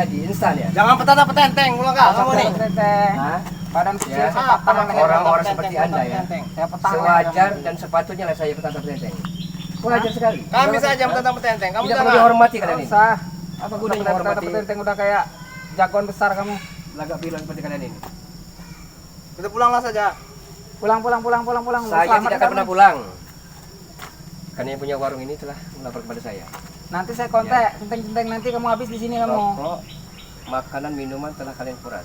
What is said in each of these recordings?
Di instan ya. Jangan petenteng ulang kak kamu nih. Badan kecil Ya, saya patah orang-orang seperti Anda ya. Saya petang. Sewajar dan sepatutnya lah saya petantang petenteng. Wajar sekali. Kami saja petenteng. Kamu Tidak perlu jangan. dihormati kalian ini. Usah. Apa Udah gunanya menghormati? petenteng udah kayak jagoan besar kamu. Lagak bilang seperti kalian ini. Kita pulanglah saja. Pulang. Saya Selamat tidak akan kamu. pernah pulang. Karena yang punya warung ini telah melapor kepada saya. Nanti saya kontak, centeng nanti kamu habis di sini kamu. Rokok, makanan, minuman telah kalian kuras.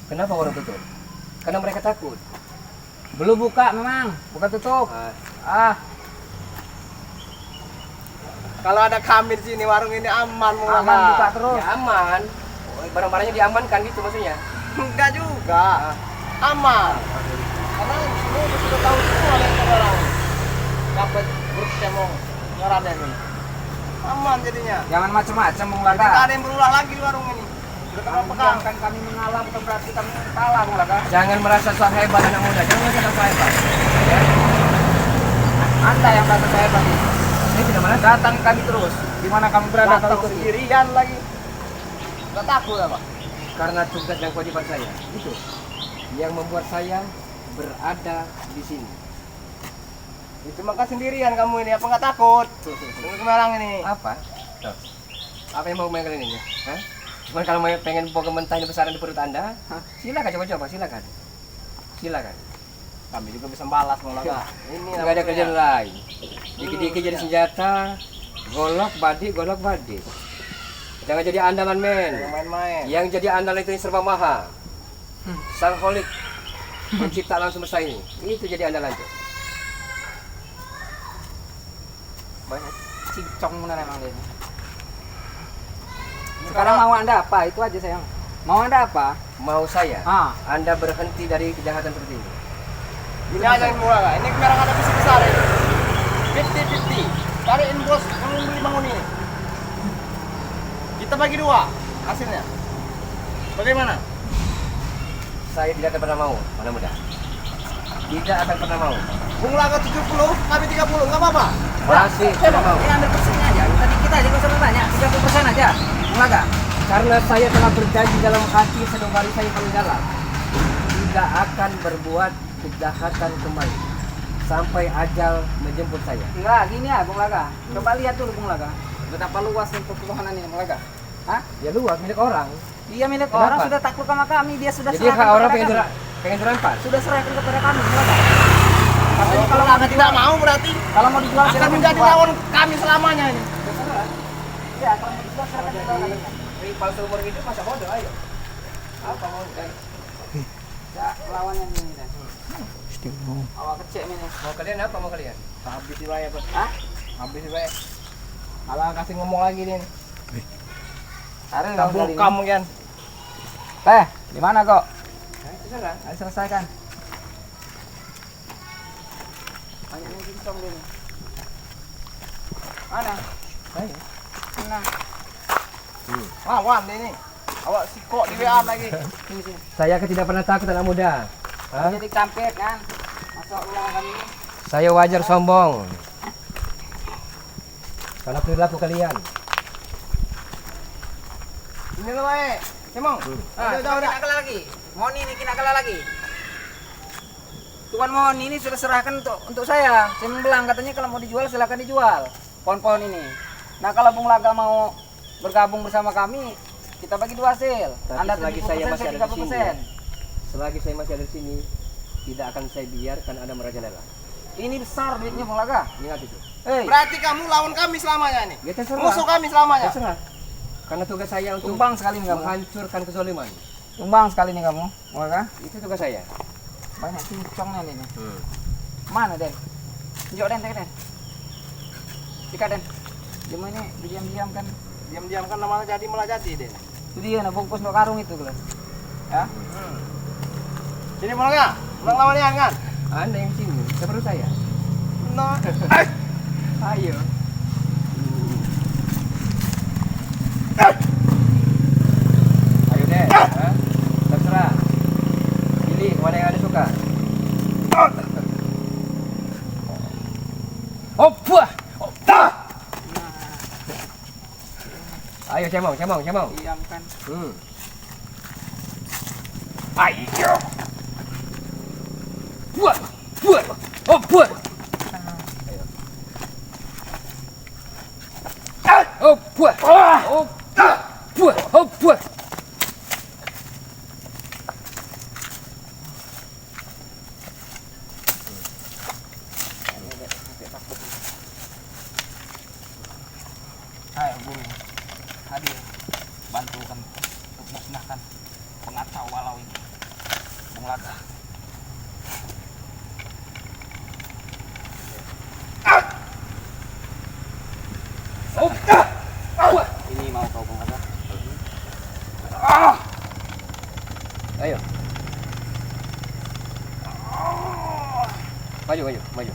Kenapa warung tutup? Karena mereka takut. Belum buka memang, bukan tutup. Ah, Kalau ada kami di sini warung ini aman mulai. Aman buka terus. ya aman. Barang-barangnya diamankan gitu maksudnya. Enggak juga. Aman. Karena semua sudah tahu semua yang orang. Dapat grup cemong ngerada ini. Aman jadinya. Jangan macam-macam Bung Tidak Laga. ada yang berulah lagi di warung ini. Sudah terlalu pegang. Kan kami mengalah bukan berarti kami kalah Bung Laga. Jangan merasa sok hebat anak muda. Jangan merasa sok hebat. Ya. Anda yang merasa saya bagi. Saya tidak merasa. Datang kami terus. Di mana kamu berada Datang kami ikuti. sendirian lagi. Enggak takut apa? Karena tugas dan kewajiban saya. Itu yang membuat saya berada di sini. Itu maka sendirian kamu ini apa nggak takut? Tunggu Semarang ini. Apa? Tuh. Apa yang mau main kalian ini? Hah? Cuma kalau mau pengen bawa mentah ini besaran di perut Anda, silakan coba-coba, silakan. Kami juga bisa balas mau Ya. Ini Nggak ada kerjaan lain. Dikit-dikit jadi senjata, golok badi. Jangan jadi andalan men. main-main. Yang jadi andalan itu yang serba maha. Sang holik pencipta alam semesta ini. Itu jadi andalan tuh. Banyak cincong benar emang dia. Sekarang mau Anda apa? Itu aja sayang. Mau Anda apa? Mau saya, Ah, Anda berhenti dari kejahatan seperti ini. Ini aja yang murah lah. Ini sekarang ada bisnis besar ini. 50-50. Cariin bos yang beli bangun ini. Kita bagi dua hasilnya. Bagaimana? Saya tidak akan pernah mau, mana muda. Tidak akan pernah mau. Bung Laga 70, kami 30, nggak apa-apa. Masih tidak mau. Ini ambil persennya aja. Tadi kita aja nggak usah bertanya. 30% aja. Bung Laga. Karena saya telah berjanji dalam hati sanubari saya paling dalam, tidak akan berbuat kejahatan kembali sampai ajal menjemput saya. Enggak, gini ya Bung Laga. Coba lihat dulu Bung Laga. Betapa luas untuk permohonan ini Bung Laga. Hah? Ya luas milik orang. Dia milik Kenapa? orang sudah takluk sama kami. Dia sudah Jadi serahkan orang kepada kami. pengen dirampas. Sudah serahkan kepada kami Bung Laga. Katanya kalau Laga tidak mau berarti kalau mau dijual akan silakan menjadi dijual. lawan kami selamanya ini. Ya, kalau mau dijual silakan dijual. Rival seumur hidup masa bodoh ayo. Apa mau? Ya, lawannya ini deh. Awak kecil ini. Mau kalian apa mau kalian? Habis di bayar, Bos. Hah? Habis di bayar. Malah kasih ngomong lagi nih. Taruh Kamu kamu kan. Teh, di mana kok? Terserah. Ayo selesaikan. Banyak yang cincong dia nih. Mana? Saya. Mana? Lawan dia ini. Awak sikok di WA lagi. Sini sini. Saya tidak pernah takut anak muda. Hah? Jadi kampret kan? Masuk ulang kami. Saya wajar sombong. Karena perilaku kalian. Ini loh, Cemong. Udah. Kena kalah lagi. Moni ini kena kalah lagi. Tuan Moni ini sudah serahkan untuk saya. Saya bilang katanya kalau mau dijual silakan dijual. Pohon-pohon ini. Nah kalau Bung Laga mau bergabung bersama kami, kita bagi dua hasil. Tapi Anda selagi 70%, saya masih ada di sini, 30%. selagi saya masih ada di sini, tidak akan saya biarkan Anda merajalela. Ini besar duitnya Bung Laga. Ingat itu. Hei, Berarti kamu lawan kami selamanya nih. Ya terserah. Musuh kami selamanya. Terserah. Karena tugas saya untuk tumbang sekali nih kamu. menghancurkan kezaliman. Tumbang sekali nih kamu, Bung Laga. Itu tugas saya. Banyak cincongnya ini. Mana Den? Tunjuk Den, Den. Sikat Den. Dia ini diam-diam kan. Diam-diam kan namanya jadi malah jadi deh. Itu dia nah bungkus untuk karung itu kan. Ya. Sini mau nggak? Ulang lawannya kan? Anda yang sini, seperti saya. No. Ayo. Ayo deh. Hah? Terserah. Pilih mana yang Anda suka. Oh, buah. Ayo Saya mau. Diamkan. Ayo. Buat. Oh, buat. Oh, buat. Oh, buat. Ayo guru, hadir bantukan untuk musnahkan pengacau walau ini. Bung Laga. Ini mau kau Bung Laga? Ayo. Maju.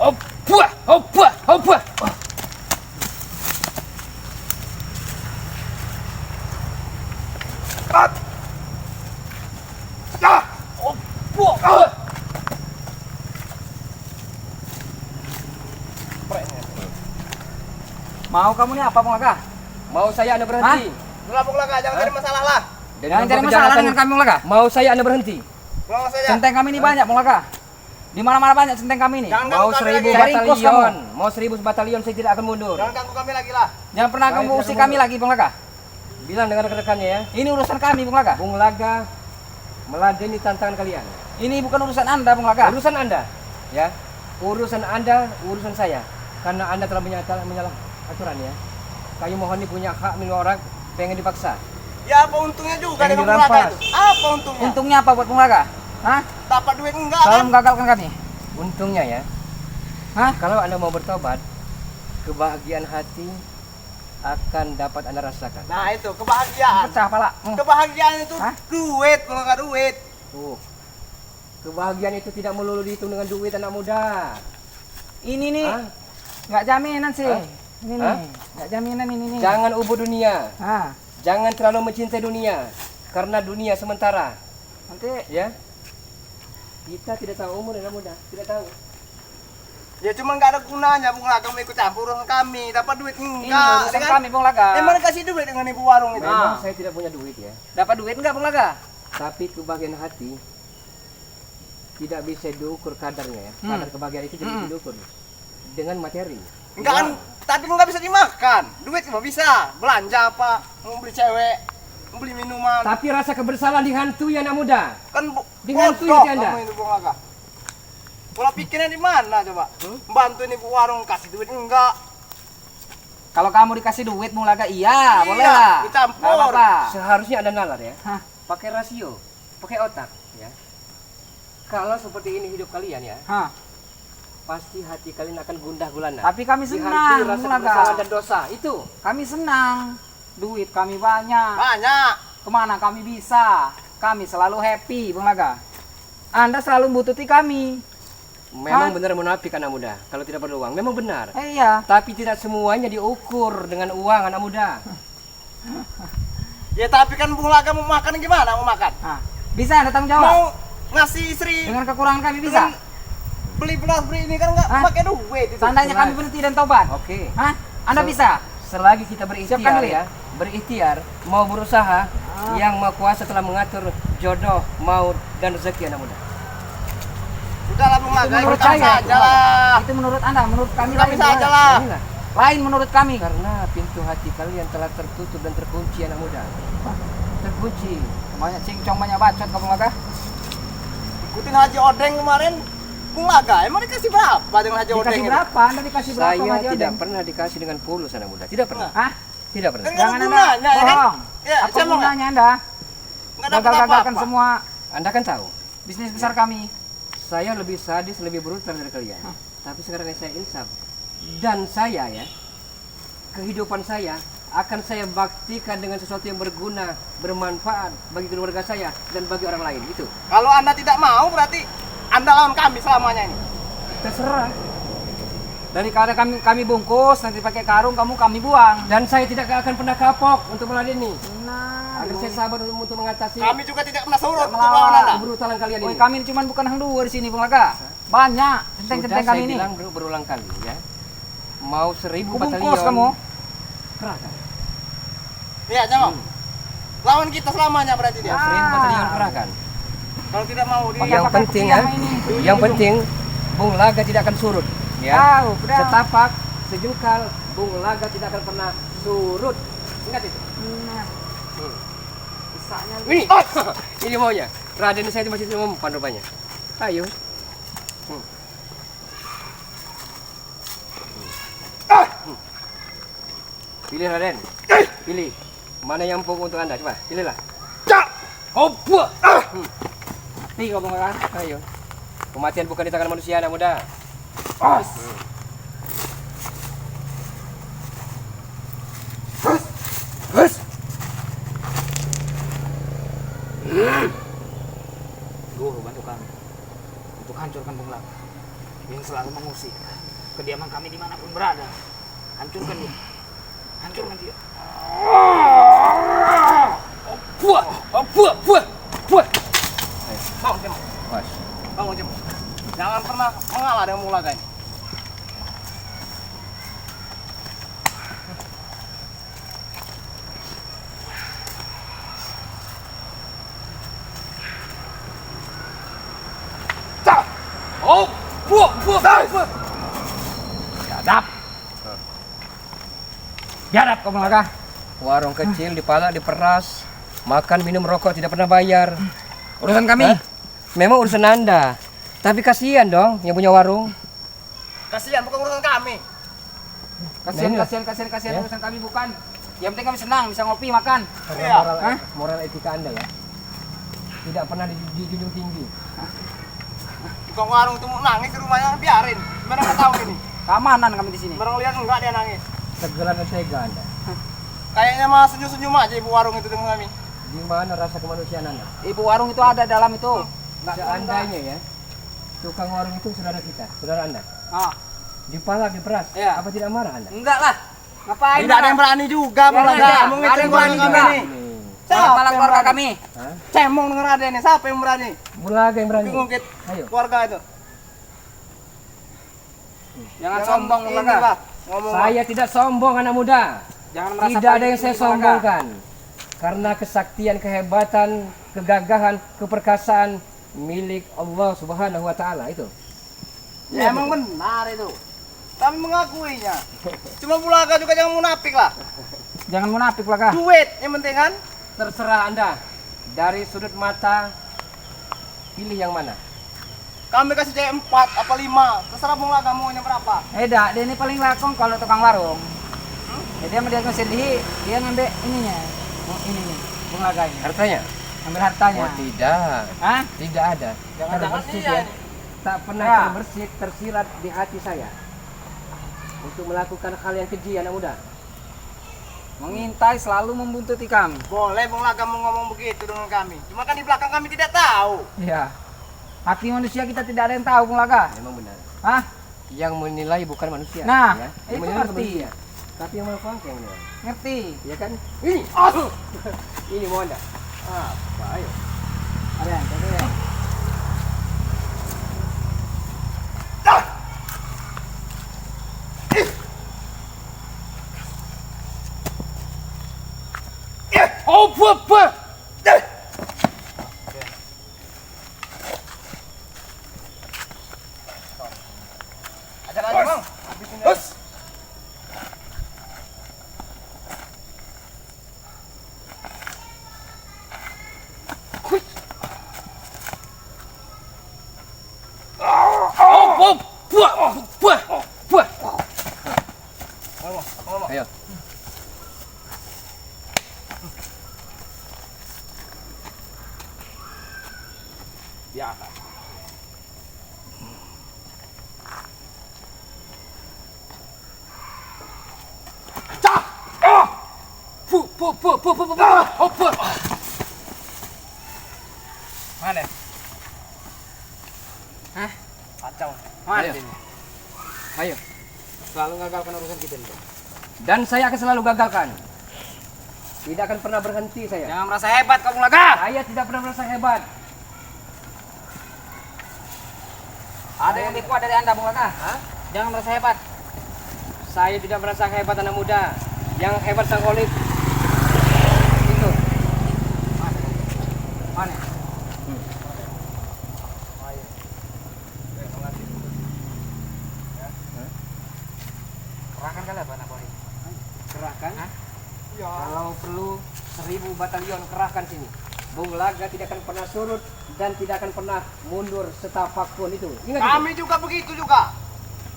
Oh, buat. Mau kamu nih apa Bung Laga? Mau saya Anda berhenti. Udah Bung Laga, jangan cari masalah lah. Jangan cari masalah dengan kami Bung Laga. Mau saya Anda berhenti. Pulang saja. Centeng kami ini banyak Bung Laga. Di mana-mana banyak centeng kami ini. Jangan Mau ganggu kami 1000 lagi. Cari kos batalion. Mau 1000 batalion saya tidak akan mundur. Jangan ganggu kami lagi lah. Jangan pernah Saya kamu tidak usik akan kami lagi Bung Laga. Bilang dengan rekan-rekannya ya. Ini urusan kami Bung Laga. Bung Laga meladeni tantangan kalian. Ini bukan urusan Anda Bung Laga. Urusan Anda, ya. Urusan Anda, urusan saya. Karena Anda telah menyalah aturan ya. Kayu mohon ini punya hak milik orang, pengen dipaksa. Ya apa untungnya juga Yang dengan Bung Laga dirampas. itu? Apa untungnya? Untungnya apa buat Bung Laga? Hah? Dapat duit enggak Selalu kan? menggagalkan kami. Untungnya ya, Hah? kalau Anda mau bertobat, kebahagiaan hati akan dapat Anda rasakan. Nah itu kebahagiaan. Pecah pala. Kebahagiaan itu Hah? duit, kalau nggak duit. Tuh. Kebahagiaan itu tidak melulu dihitung dengan duit anak muda. Ini nih Hah? nggak jaminan sih. Hah? Ini Hah? nih, nggak jaminan ini nih. Jangan ubur dunia. Ah, Jangan terlalu mencintai dunia. Karena dunia sementara. nanti Ya. Kita tidak tahu umur anak muda. Tidak tahu. Ya cuma nggak ada gunanya Bung Laga mau ikut campur urusan kami. Dapat duit ini enggak. urusan kan? kami Bung Laga. Emang kasih duit dengan ibu warung itu. Memang Ah. saya tidak punya duit ya. Dapat duit nggak Bung Laga? Tapi kebahagiaan hati tidak bisa diukur kadarnya ya. Kadar kebahagiaan itu tidak bisa diukur dengan materi. Enggak kan? Tapi nggak bisa dimakan. Duit cuma bisa belanja apa? Mau beli cewek, mau beli minuman. Tapi rasa kebersamaan dihantui anak muda. Kan Dihantui bodoh hati Anda. kamu itu Bung Laga. Pola pikirnya di mana coba? Bantuin ibu warung kasih duit enggak? Kalau kamu dikasih duit Bung Laga, iya, boleh lah. dicampur. Nggak apa-apa. Seharusnya Anda nalar ya. Hah? Pakai rasio, pakai otak ya. Kalau seperti ini hidup kalian ya, Hah. pasti hati kalian akan gundah gulana. Tapi kami Dihantui senang rasa Bung Laga. kebersamaan dan dosa itu. Kami senang. Duit kami banyak. Banyak. Kemana kami bisa? Kami selalu happy Bung Laga. Anda selalu membutuhkan kami. Memang Hah? benar munafik anak muda. Kalau tidak perlu uang, memang benar. Iya. Tapi tidak semuanya diukur dengan uang anak muda. Ya tapi kan Bung Laga mau makan gimana mau makan? Nah, bisa Anda tanggung jawab? Mau ngasih istri Dengan kekurangan kami bisa? dengan beli beras beli ini kan nggak Hah? pakai duit itu. Seandainya kami berhenti dan tobat. Oke. Hah? Anda So- bisa? Selagi kita Siapkan berikhtiar duit. ya, berikhtiar, mau berusaha, yang Maha Kuasa telah mengatur jodoh, maut dan rezeki anak muda. Udahlah Bung Laga, menurut ikut kami saya. saja lah. Itu menurut Anda, menurut kami Kami lain. saja lah. Inilah, Lain menurut kami. karena pintu hati kalian telah tertutup dan terkunci anak muda. Terkunci. Banyak cincong, banyak bacot kamu Laga. Ikutin Haji Odeng kemarin. Bung Laga, emang dikasih berapa dengan Haji Odeng Dikasih itu? berapa? Anda dikasih berapa Saya sama Haji tidak Odeng? pernah dikasih dengan pulus anak muda. Tidak pernah. Hah? Tidak pernah. Kan nggak ada Jangan Anda gunanya ya kan? bohong. Ya, Apa saya mau nggak? gunanya Anda? Nggak dapat Gagal-gagalkan apa-apa. semua Anda kan tahu, bisnis besar kami. saya lebih sadis, lebih brutal dari kalian. Tapi sekarang saya insaf. Dan saya ya, kehidupan saya akan saya baktikan dengan sesuatu yang berguna, bermanfaat bagi keluarga saya dan bagi orang lain. Itu Kalau Anda tidak mau berarti Anda lawan kami selamanya ini. terserah. Daripada kami bungkus, nanti pakai karung, kami buang. Dan saya tidak akan pernah kapok untuk meladeni. Nah, Agar saya sabar untuk mengatasi Kami juga tidak pernah surut untuk melawan. lawan Anda. kebrutalan kalian Woi, ini. kami ini cuma bukan hang dua di sini, Bung Laga. Banyak centeng-centeng Sudah kami saya ini. bilang berulang kali ya. Mau 1000 Kubungkus batalion, kamu. kerahkan. Iya, Cemong. Lawan kita selamanya berarti dia. Mafrin batalion kerahkan. Kalau tidak mau di Yang pakai penting piyah ya, ini. yang penting Bung Laga tidak akan surut. Ya. Tahu, udah. Setapak, sejengkal, Bung Laga tidak akan pernah surut. Ingat itu. Nah. Bisanya Ini, ini maunya. Raden saya masih mempan rupanya. Ayo. Pilih Raden. Pilih. Mana yang empuk untuk Anda? Coba, pilihlah. Opo. mati kau Bung Laga. Ayo. Kematian bukan di tangan manusia, anak muda. Os. Hus. Guru bantu kami untuk hancurkan Bung Laga yang selalu mengusik kediaman kami dimanapun berada. Hancurkan dia. Hancurkan dia. Buah, buah, buah, buah. Bangun, Cemong. Was. Bangun, Cemong. Jangan pernah mengalah dengan Bung Laga ini. Oh, buah, buah, buah. Biadab. Biadab kau Bung Laga. Warung kecil dipalak, diperas, makan, minum, rokok tidak pernah bayar. Urusan kami. Hah? Memang urusan Anda. Tapi kasihan dong yang punya warung. Kasihan bukan urusan kami. Kasihan, Nah, ini. kasihan Ya. urusan kami bukan. Yang penting kami senang bisa ngopi makan. Karena Iya. moral etika Anda ya. Tidak pernah dijunjung tinggi. Tukang warung itu mau nangis di rumahnya, biarin. Gimana nggak tahu ini? Keamanan kami di sini. Barang lihat enggak dia nangis. Tegelan dan tega Anda. Kayaknya mah senyum-senyum aja ibu warung itu dengan kami. Di mana rasa kemanusiaan Anda? Ibu warung itu ada dalam itu. Enggak Seandainya ya, tukang warung itu saudara kita, saudara Anda. Ah, Dipalak, diperas, Iya. apa tidak marah Anda? enggak lah. Ngapain? Tidak ada yang berani juga, Bung Iya, Laga. iya. Mau Nggak ada ngecek yang warung berani kami juga. nih. Ini. Kepala yang keluarga berani? kami. Hah? Cemong denger ada ini. Siapa yang berani? Bulaga yang berani. Ngungkit Ayo. keluarga itu. Jangan sombong Bung Laga. inilah, ngomong. Saya tidak sombong anak muda. Jangan merasa Tidak ada paling yang saya tinggi, Bung Laga. sombongkan. Karena kesaktian, kehebatan, kegagahan, keperkasaan milik Allah Subhanahu wa taala itu. Ya emang benar itu. Kami mengakuinya. Cuma Bung Laga juga jangan munafik lah. Jangan munafik Laga. Duit yang penting kan. Terserah Anda. Dari sudut mata pilih yang mana? Kami kasih cewek 4 apa 5. Terserah Bung Laga maunya berapa. Dah, dia ini paling lakong kalau tukang warung. Dia mau dia sendiri, dia ngambil ininya. Oh, ini nih, Bung Laga ini. Hartanya? Ambil hartanya. Oh tidak. Hah? Tidak ada. Jangan-jangan Terbersit iya ya. nih. Tak pernah Ya. terbersit, tersirat di hati saya. Untuk melakukan hal yang keji anak muda. Mengintai selalu membuntuti kami. Boleh Bung Laga mau ngomong begitu dengan kami. Cuma kan di belakang kami tidak tahu. Iya. Hati manusia kita tidak ada yang tahu, Bung Laga. Memang benar. Hah? Yang menilai bukan manusia. Nah, ya. itu Yang menilai bukan ngerti. manusia. Tapi yang melakukan yang menilai. Ngerti? Ya kan? Ini. Ini mau Anda. Apa? Ayo. Ada yang ada ya. Oh, apa? Ada lagi Bang. Hus. Oh, buah. Ngomong. Ayo. Ya. Mana? Hah? Kacau. Mana Ayo. ini? Ayo. Selalu gagalkan urusan kita ini. Dan saya akan selalu gagalkan. Tidak akan pernah berhenti saya. Jangan merasa hebat kamu Laga. Saya tidak pernah merasa hebat. Ada yang lebih kuat dari Anda, Bung Laga. Hah? Jangan merasa hebat. Saya tidak merasa hebat anak muda. Yang hebat sangkolik itu. Mana? Kerahkan kali apa anak buah ini? Kerahkan. Hah? Ya. Kalau perlu 1000 batalion kerahkan sini. Bung Laga tidak akan pernah surut dan tidak akan pernah mundur setapak pun itu. Ingat itu. Kami juga begitu juga.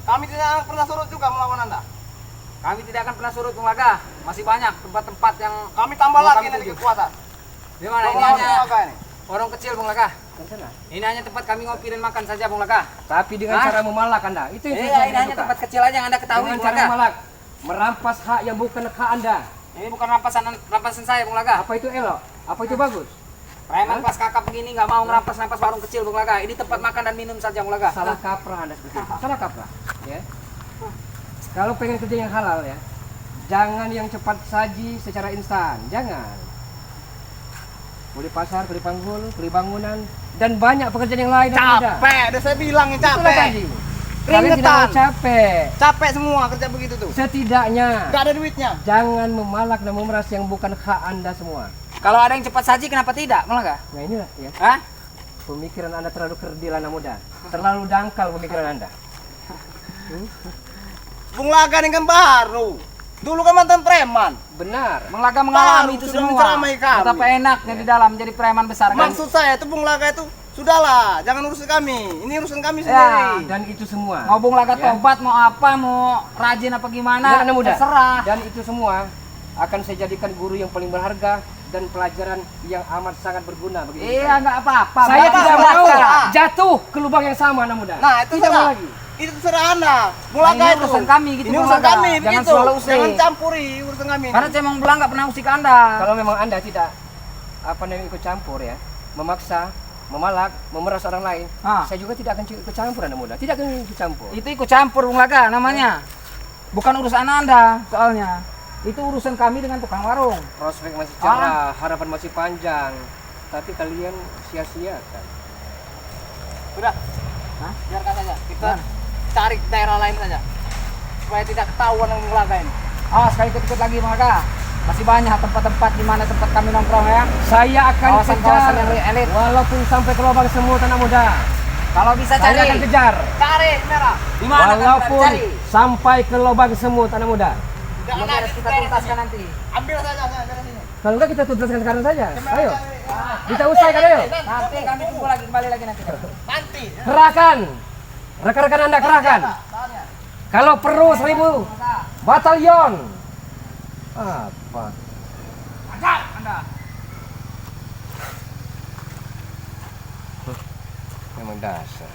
Kami tidak pernah surut juga melawan Anda. Kami tidak akan pernah surut Bung Laga. Masih banyak tempat-tempat yang Kami tambah Mau lagi kami nanti tuju. kekuatan. di mana ini Melawan hanya Laga ini. warung kecil Bung Laga. Kan sana. Ini hanya tempat kami ngopi dan makan saja Bung Laga. Tapi dengan Hah? cara memalak Anda. Itu yang Iya, saya ini hanya suka. tempat kecil aja yang Anda ketahui Dengan Bung cara Laga. memalak, merampas hak yang bukan hak Anda. Ini bukan rampasan saya Bung Laga. Apa itu elok? Apa itu bagus? Preman pas kakap begini nggak mau ngerampas warung kecil Bung Laga. Ini tempat makan dan minum saja Bung Laga. Salah kaprah Anda seperti itu. Salah kaprah, ya. Kalau pengen kerja yang halal ya, jangan yang cepat saji secara instan. Jangan. Beli pasar, beli panggul, beli bangunan, dan banyak pekerjaan yang lain yang ada. Capek, udah saya bilang ya Itulah capek. tadi. Kalian tidak mau Keringetan. capek. Capek semua kerja begitu tuh. Setidaknya Gak ada duitnya. jangan memalak dan memeras yang bukan hak Anda semua. Kalau ada yang cepat saji kenapa tidak Bung Laga? Nah inilah ya. Hah? Pemikiran Anda terlalu kerdil anak muda. Terlalu dangkal pemikiran Anda. Bung Laga ini kan baru. Dulu kan mantan preman. Benar. Bung Laga mengalami Baru itu sudah semua. menceramai kami. Betapa enaknya di dalam jadi preman besar kan. Maksud saya itu Bung Laga itu sudahlah, jangan urusin kami. Ini urusan kami Ya. sendiri. Dan itu semua. Mau Bung Laga Ya. tobat, mau apa, mau rajin apa gimana, Dan anak muda. terserah. Dan itu semua akan saya jadikan guru yang paling berharga dan pelajaran yang amat sangat berguna bagi diri Iya, nggak apa-apa. Saya Bung Laga tidak serah, mau serah. jatuh ke lubang yang sama anak muda. Nah, itu tidak mau serah. lagi. Itu terserah Anda. Bung Nah, Laga ini itu. urusan kami gitu, Ini Bung urusan Laga. kami Jangan begitu. selalu usik. Jangan campuri urusan kami. Karena saya mau bilang nggak pernah usik Anda. Kalau memang Anda tidak apa namanya ikut campur ya, memaksa, memalak, memeras orang lain, Ah. saya juga tidak akan ikut campur anak muda. Tidak akan ikut campur. Itu ikut campur Bung Laga namanya. Bukan urusan Anda soalnya. Itu urusan kami dengan tukang warung. Prospek masih cerah, harapan masih panjang, tapi kalian sia-siakan. Udah. Hah? Biarkan saja. Kita Mana? cari daerah lain saja. Supaya tidak ketahuan yang Bung Laga ini. Awas sekali ikut-ikut lagi Bung Laga. Masih banyak tempat-tempat di mana tempat kami nongkrong ya. Saya akan Kawasan-kawasan kejar, yang elit. walaupun sampai ke lubang semut anak muda. Kalau bisa Saya cari. akan kejar, Cari merah. Di mana kami walaupun cari? sampai ke lubang semut anak muda. Jangan Belum ada beres kita daerah tuntaskan sini. nanti. Ambil saja dari sini. Kalau enggak kita tuntaskan sekarang saja. Merah Ayo, cari. kita usaikan ayo. Nanti kami tunggu lagi kembali lagi nanti. Nanti. Kerahkan, rekan-rekan Anda kerahkan. Soalnya. Kalau perlu 1000 batalion. Apa? Ajar Anda. Memang dasar.